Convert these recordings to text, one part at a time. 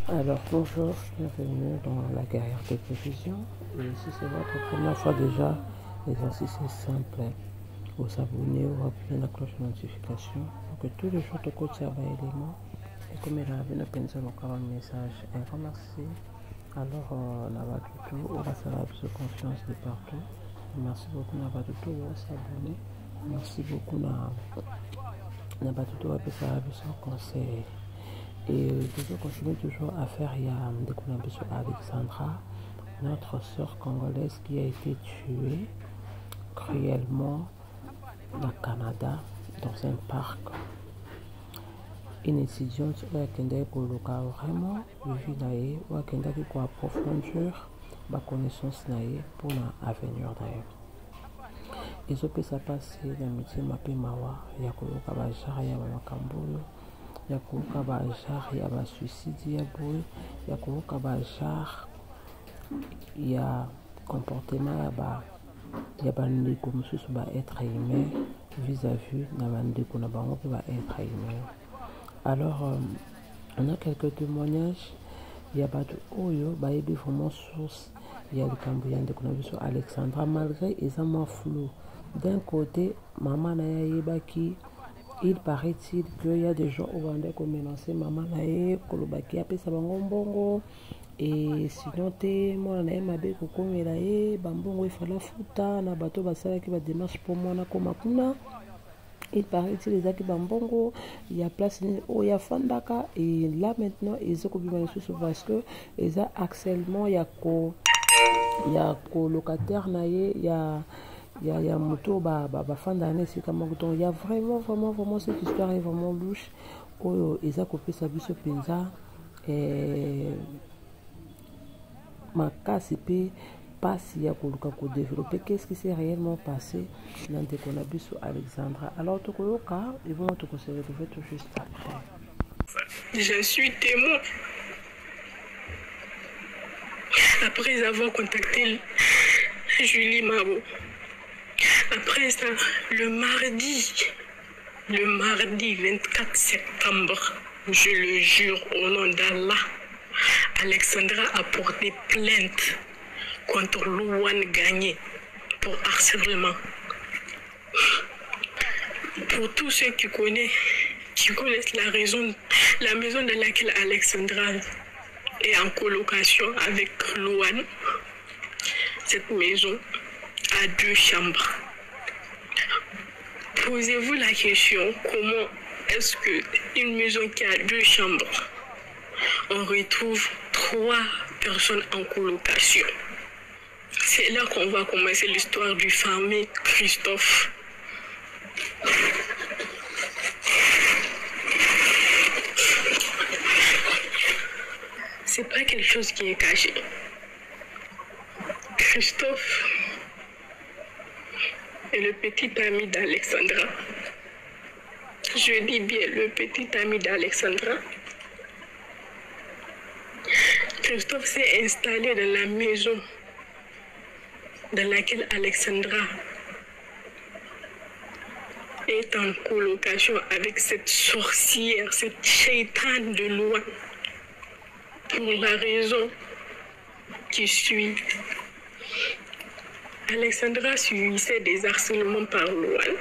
Alors bonjour, bienvenue dans la guerrière de précision. Et si c'est votre première fois déjà, l'exercice est simple. Vous abonnez ou appuyez la cloche de notification pour que tous les jours de coach servent éléments. Et comme il a vu le penser un message, un grand merci. Alors on a tout, on va savoir de confiance de partout. Merci beaucoup n'a pas tout, on va s'abonner. Merci beaucoup n'a pas tout, on va savoir de conseil. Et je continue toujours à faire, il y a des coups sur Alexandra, notre sœur congolaise qui a été tuée cruellement au Canada dans un parc. Une étudiante qui a vraiment vu ou qui a approfondir ma connaissance pour l'avenir d'ailleurs. Ils ont pu se passer dans le métier Mapimawa, il y a Makamboyo. Ya kuruka bajar ya basuicide ya boye ya kuruka bajar ya comportement ya bandeko mosusu ba être humain vis-à-vis na bandeko na bango pe ba être humain. Alors on a quelques témoignages ya bato oyo bayebi vraiment source ya likambo ya ndeko na biso Alexandra, malgré ezama flou. D'un côté maman na yebaki. Il paraît-il qu'il y a des gens où on a menacé maman nae kolobaki apesa bango mbongo et sinon te mwana nae mabe kokomela ye bambongo efala futa na bato basalaki ba démarche pour mwana koma kuna. Il paraît-il ezaki bambongo il y a place où ya fandaka et là maintenant ils ont kobima lisusu parce que eza harcèlement ya ko locataire nae il y a moto bafanda na esika moko. Donc il y a vraiment cette histoire est vraiment louche oyo eza kopesa biso penza makasi pe pasi ya koluka développer qu'est-ce qui s'est réellement passé dans ndeko na biso Alexandra. Alors tokoyoka ils vont te se retrouver tout juste après. Je suis témoin. Après avoir contacté Julie Mabo. Après ça, le mardi 24 septembre, je le jure au nom d'Allah, Alexandra a porté plainte contre Louane Gagné pour harcèlement. Pour tous ceux qui connaissent la maison dans laquelle Alexandra est en colocation avec Louane, cette maison a 2 chambres. Posez-vous la question, comment est-ce qu'une maison qui a 2 chambres, on retrouve 3 personnes en colocation? C'est là qu'on va commencer l'histoire du fameux Christophe. C'est pas quelque chose qui est caché. Christophe est le petit ami d'Alexandra. Je dis bien le petit ami d'Alexandra. Christophe s'est installé dans la maison dans laquelle Alexandra est en colocation avec cette sorcière, cette shaitane de loi, pour la raison qui suit. Alexandra subissait des harcèlements par Louane.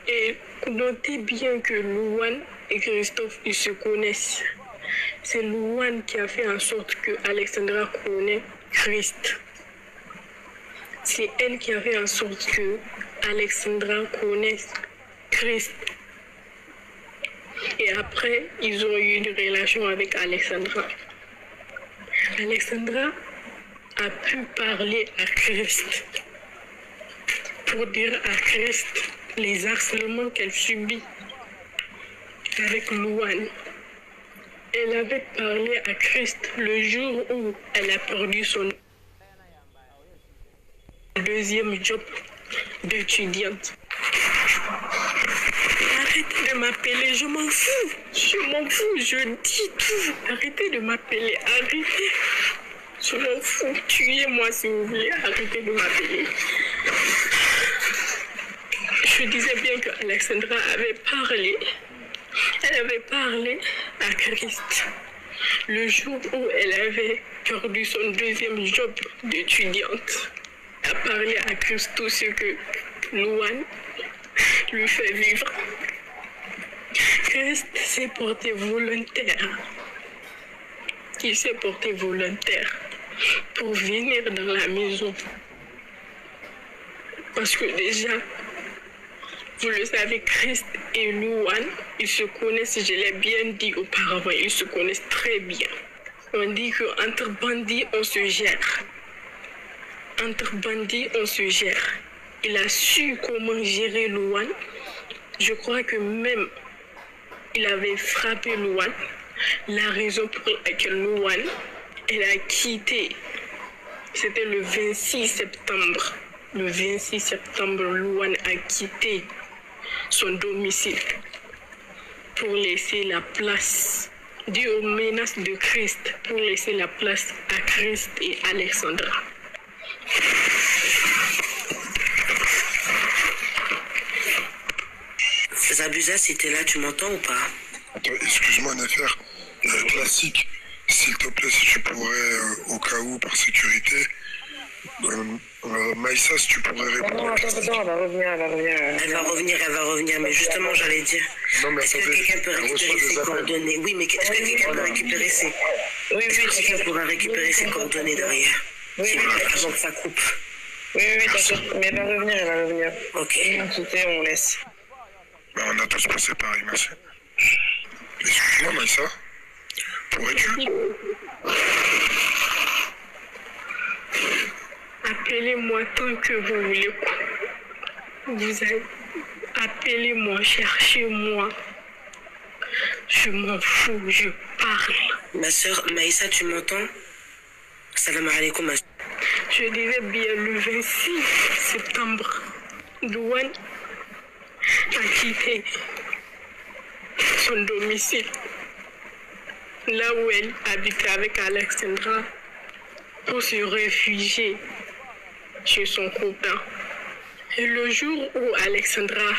Et notez bien que Louane et Christophe, ils se connaissent. C'est Louane qui a fait en sorte que Alexandra connaît Christ. C'est elle qui a fait en sorte que Alexandra connaisse Christ. Et après, ils ont eu une relation avec Alexandra. Alexandra a pu parler à Christ pour dire à Christ les harcèlements qu'elle subit avec Louane. Elle avait parlé à Christ le jour où elle a perdu son 2e job d'étudiante. Arrêtez de m'appeler, je m'en fous, je dis tout. Arrêtez de m'appeler, arrêtez. Je m'en fous, tuez-moi si vous voulez, arrêtez de m'appeler. Je disais bien que Alexandra avait parlé. Elle avait parlé à Christ Le jour où elle avait perdu son deuxième job d'étudiante, a parlé à Christo ce que Louane lui fait vivre. Christ s'est porté volontaire. Il s'est porté volontaire pour venir dans la maison. Parce que déjà, vous le savez, Christ et Louane, ils se connaissent, je l'ai bien dit auparavant, ils se connaissent très bien. On dit qu'entre bandits, on se gère. Entre bandits, on se gère. Il a su comment gérer Louane. Je crois que même il avait frappé Louane. La raison pour laquelle Louane, elle a quitté, c'était le 26 septembre. Le 26 septembre, Louane a quitté son domicile pour laisser la place, dû aux menaces de Christ, pour laisser la place à Christ et Alexandra. Zabuza, si t'es là, tu m'entends ou pas? Attends, excuse-moi, Nefer. Classique, s'il te plaît, si tu pourrais, au cas où, par sécurité, Maïssa, si tu pourrais répondre. Non, attends, elle va revenir. Elle va revenir, mais justement, j'allais dire. Non, mais est-ce que quelqu'un peut récupérer ses coordonnées? Oui, mais est-ce que quelqu'un peut récupérer ses... Oui, quelqu'un pourra récupérer ses coordonnées derrière. Oui, avant que ça coupe. Oui, t'inquiète, mais elle va revenir. Ok. On laisse. Bah, on a tous passé pareil, merci. Excuse-moi, Maïssa. Pourrais-tu? Appelez-moi tant que vous voulez. Appelez-moi, cherchez-moi. Je m'en fous, je parle. Ma soeur Maïssa, tu m'entends? Salam alaikum, ma soeur. Je disais bien le 26 septembre, Louane a quitté son domicile, là où elle habitait avec Alexandra, pour se réfugier chez son copain. Et le jour où Alexandra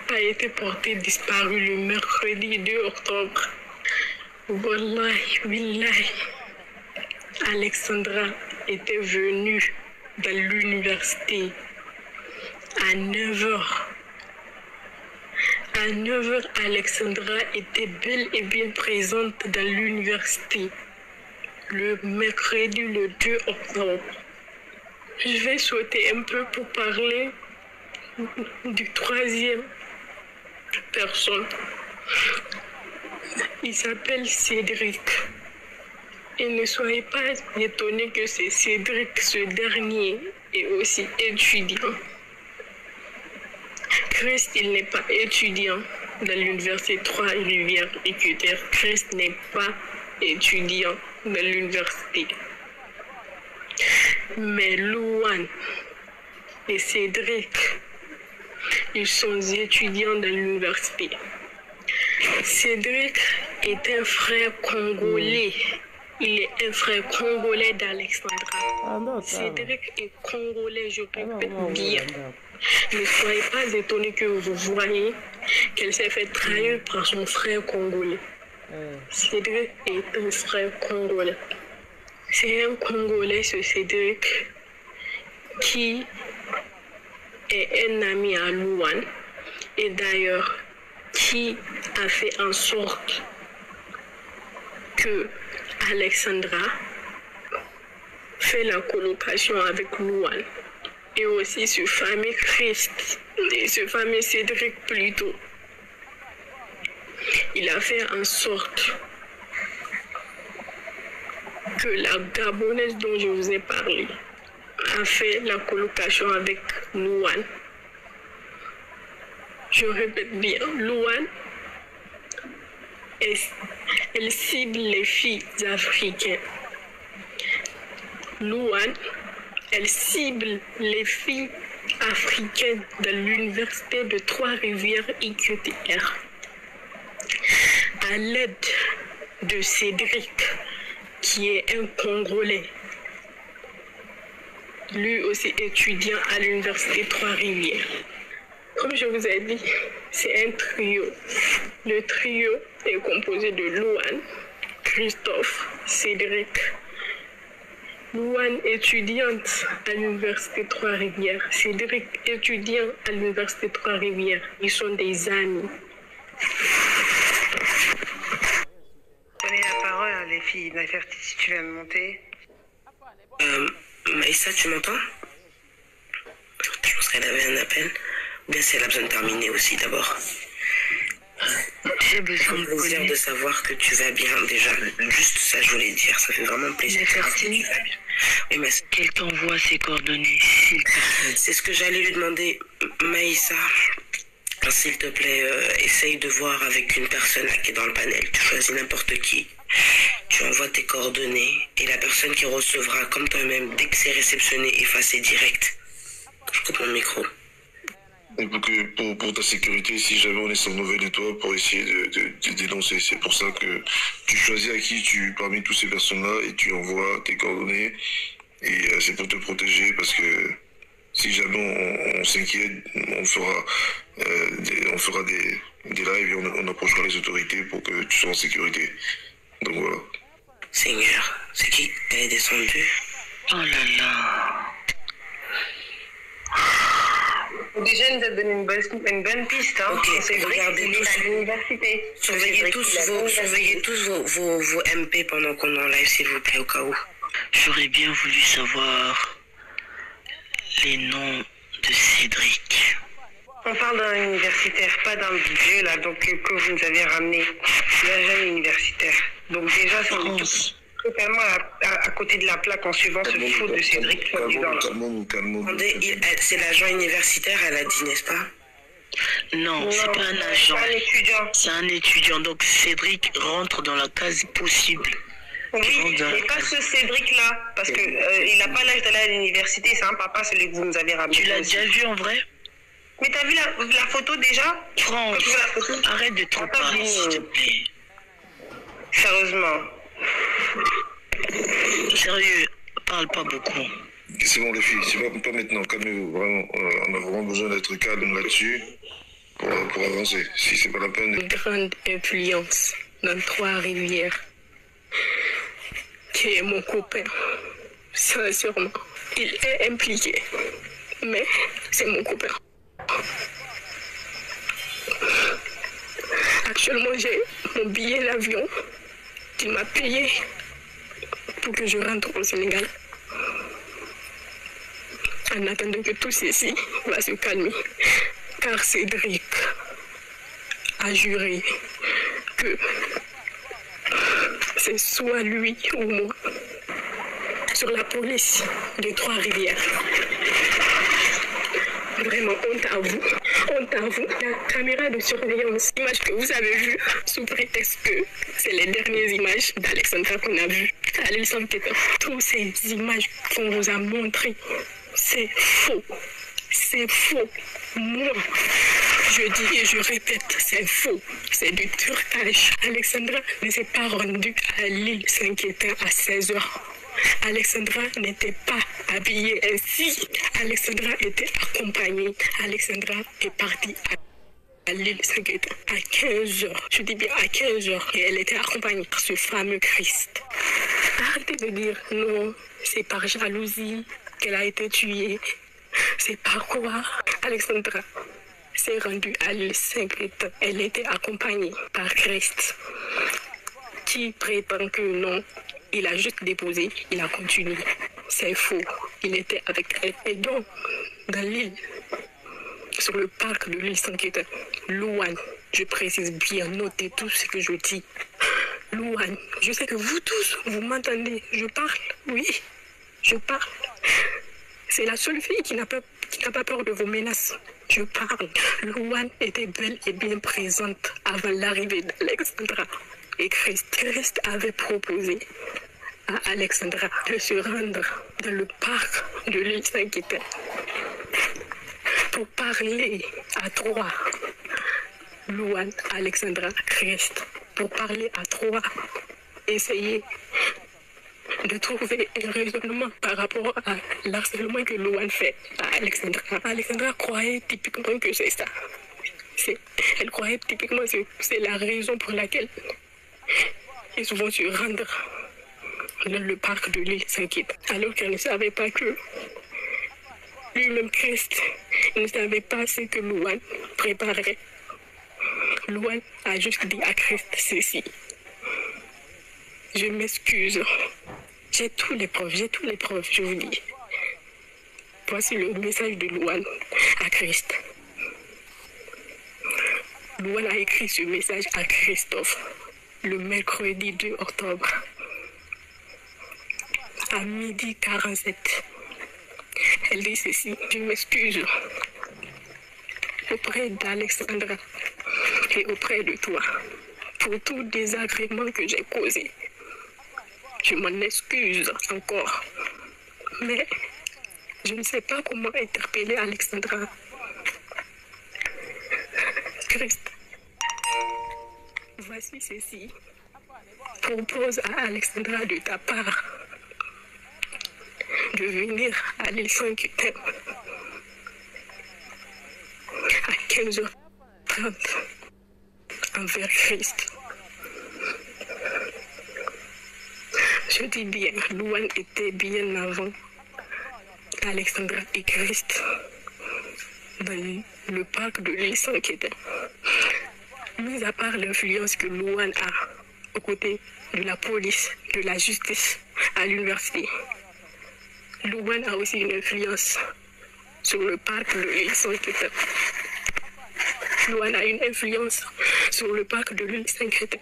a été portée disparue le mercredi 2 octobre, Wallahi, Billahi, Alexandra était venue dans l'université à 9h. À 9h, Alexandra était bel et bien présente dans l'université le mercredi le 2 octobre. Je vais sauter un peu pour parler du troisième personne. Il s'appelle Cédric. Et ne soyez pas étonnés que c'est Cédric, ce dernier, est aussi étudiant. Christ, il n'est pas étudiant dans l'université Trois-Rivières EQTR. Christ n'est pas étudiant dans l'université. Mais Louane et Cédric, ils sont étudiants dans l'université. Cédric est un frère congolais. Il est un frère congolais d'Alexandra. Cédric est congolais, je répète bien. Ne soyez pas étonnés que vous voyez qu'elle s'est fait trahir par son frère congolais. Cédric est un frère congolais. C'est un Congolais, ce Cédric, qui est un ami à Louane et d'ailleurs qui a fait en sorte que Alexandra fait la colocation avec Louane et aussi ce fameux Christ et ce fameux Cédric plutôt. Il a fait en sorte que la Gabonaise dont je vous ai parlé a fait la colocation avec Louane. Je répète bien, Louane, elle cible les filles africaines. Louane, elle cible les filles africaines de l'université de Trois-Rivières IQTR. À l'aide de Cédric, qui est un Congolais, lui aussi étudiant à l'université Trois-Rivières. Comme je vous ai dit, c'est un trio. Le trio est composé de Louane, Christophe, Cédric. Louane, étudiante à l'Université Trois-Rivières. Cédric, étudiant à l'Université Trois-Rivières. Ils sont des amis. Donnez la parole à les filles. Nefertiti, si tu viens de monter. Maïssa, tu m'entends? Je pense qu'elle avait un appel. Ou bien si elle a besoin de terminer aussi d'abord. J'ai besoin de plaisir de savoir que tu vas bien déjà. Juste ça, je voulais dire. Ça fait vraiment plaisir. Nefertiti, Oui, mais qu'elle t'envoie ses coordonnées, s'il te plaît. c'est ce que j'allais lui demander. Maïssa, s'il te plaît, essaye de voir avec une personne qui est dans le panel. Tu choisis n'importe qui. Tu envoies tes coordonnées et la personne qui recevra, comme toi-même, dès que c'est réceptionné, effacé direct. Je coupe mon micro. Et pour ta sécurité, si jamais on est sans nouvelles de toi, pour essayer de dénoncer. C'est pour ça que tu choisis à qui parmi toutes ces personnes-là et tu envoies tes coordonnées. Et c'est pour te protéger parce que si jamais on s'inquiète, on fera des lives et on approchera les autorités pour que tu sois en sécurité. Donc voilà. Seigneur, c'est qui? Elle est descendue. Oh là là. Déjà, il nous a donné une bonne piste. Hein. Ok, c'est vrai regardez qu'il est à l'université. Surveillez tous vos MP pendant qu'on est en live, s'il vous plaît, au cas où. J'aurais bien voulu savoir les noms de Cédric. On parle d'un universitaire, pas d'un vieux là, donc que vous nous avez ramené. Un jeune universitaire. Donc déjà, c'est totalement à côté de la plaque en suivant ce faux de Cédric. Attendez, c'est l'agent universitaire, elle a dit, n'est-ce pas? Non, c'est pas un agent. C'est un étudiant. C'est un étudiant. Donc Cédric rentre dans la case possible. Oui, et pas ce Cédric-là, parce qu'il n'a pas l'âge d'aller à l'université, c'est un papa, celui que vous nous avez ramené. Tu l'as déjà vu en vrai? Mais t'as vu la photo déjà? France, arrête de trop parler, s'il te plaît. Sérieusement. Sérieux, parle pas beaucoup. C'est bon les filles, c'est pas maintenant, calmez-vous, vraiment. On a vraiment besoin d'être calme là-dessus pour avancer. Si c'est pas la peine. Une grande influence dans Trois-Rivières, qui est mon copain, sincèrement. Il est impliqué, mais c'est mon copain. Actuellement, j'ai mon billet d'avion qu'il m'a payé pour que je rentre au Sénégal. En attendant que tout ceci va se calmer. Car Cédric a juré que c'est soit lui ou moi sur la police de Trois-Rivières. Vraiment, honte à vous. Honte à vous. La caméra de surveillance, l'image que vous avez vue, sous prétexte que c'est les dernières images d'Alexandra qu'on a vues à l'île Saint-Péter. Toutes ces images qu'on vous a montrées, c'est faux. C'est faux. Moi, je dis et je répète, c'est faux. C'est du trucage. Alexandra ne s'est pas rendue à l'île Saint-Quentin à 16h. Alexandra n'était pas habillée ainsi. Alexandra était accompagnée. Alexandra est partie à l'île Saint-Quentin à 15h. Je dis bien à 15h. Et elle était accompagnée par ce fameux Christ. Arrêtez de dire non, c'est par jalousie qu'elle a été tuée. C'est par quoi? Alexandra s'est rendue à l'île Saint-Quentin. Elle était accompagnée par Christ, qui prétend que non, il a juste déposé, il a continué. C'est faux. Il était avec elle. Et donc, dans l'île, sur le parc de l'île Saint-Quentin, Louane, je précise bien, notez tout ce que je dis. Louane, je sais que vous tous, vous m'entendez. Je parle, oui, je parle. C'est la seule fille qui n'a pas peur de vos menaces. Je parle. Louane était belle et bien présente avant l'arrivée d'Alexandra. Et Christ avait proposé à Alexandra de se rendre dans le parc de l'île Saint-Quentin pour parler à trois. Louane, Alexandra, Christ, pour parler à trois, essayer de trouver un raisonnement par rapport à l'harcèlement que Louane fait à Alexandra. Alexandra croyait typiquement que c'est ça. Elle croyait typiquement que c'est la raison pour laquelle ils vont se rendre dans le parc de l'île Saint-Kitts. Alors qu'elle ne savait pas que lui-même Christ ne savait pas ce que Louane préparait. Louane a juste dit à Christ ceci. Je m'excuse. J'ai tous les preuves, je vous dis. Voici le message de Louane à Christ. Louane a écrit ce message à Christophe le mercredi 2 octobre à 12h47. Elle dit ceci, je m'excuse auprès d'Alexandra et auprès de toi pour tout désagrément que j'ai causé. Je m'en excuse encore, mais je ne sais pas comment interpeller Alexandra. Christ, voici ceci. Propose à Alexandra de ta part de venir à l'île Saint-Kitts à 15h30 envers Christ. Je dis bien, Louane était bien avant Alexandra et Christ dans le parc de l'île Saint-Kitts. Mis à part l'influence que Louane a aux côtés de la police, de la justice à l'université, Louane a aussi une influence sur le parc de l'île Saint-Kitts. Louane a une influence sur le parc de l'île Saint-Kitts.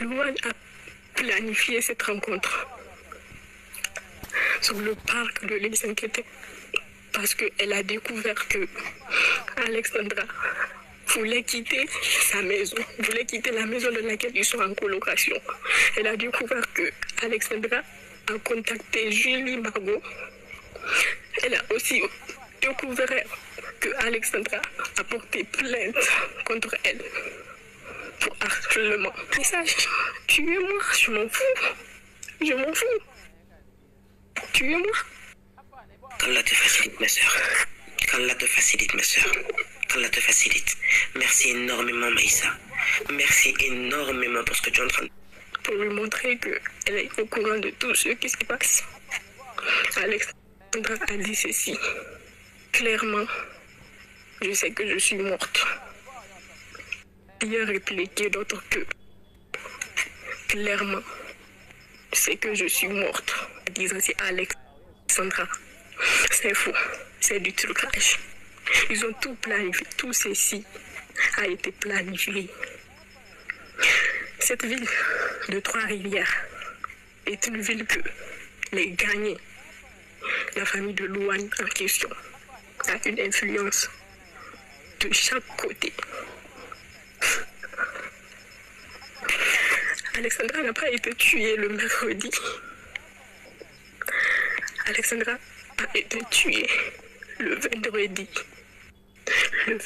Louane a planifié cette rencontre sur le parc de l'île Saint-Kitts parce qu'elle a découvert que Alexandra voulait quitter sa maison, voulait quitter la maison dans laquelle ils sont en colocation. Elle a découvert que Alexandra a contacté Julie Margot. Elle a aussi découvert que Alexandra a porté plainte contre elle pour harcèlement. Message, tuez-moi, je m'en fous. Je m'en fous. Tuez-moi. Qu'Allah te facilite, ma soeur. Qu'Allah te facilite, ma soeur. Qu'Allah te facilite. Merci énormément, Maïssa. Merci énormément pour ce que tu es en train de... Pour lui montrer qu'elle est au courant de tout ce qui se passe. Alexandra a dit ceci. Clairement, je sais que je suis morte. Il a répliqué d'autre que clairement, je sais que je suis morte. En disant c'est Alexandra. C'est faux. C'est du trucage. Ils ont tout planifié. Tout ceci a été planifié. Cette ville de Trois-Rivières est une ville que les gagnés, la famille de Louane en question, a une influence de chaque côté. Alexandra n'a pas été tuée le mercredi. Alexandra a été tuée le vendredi. Le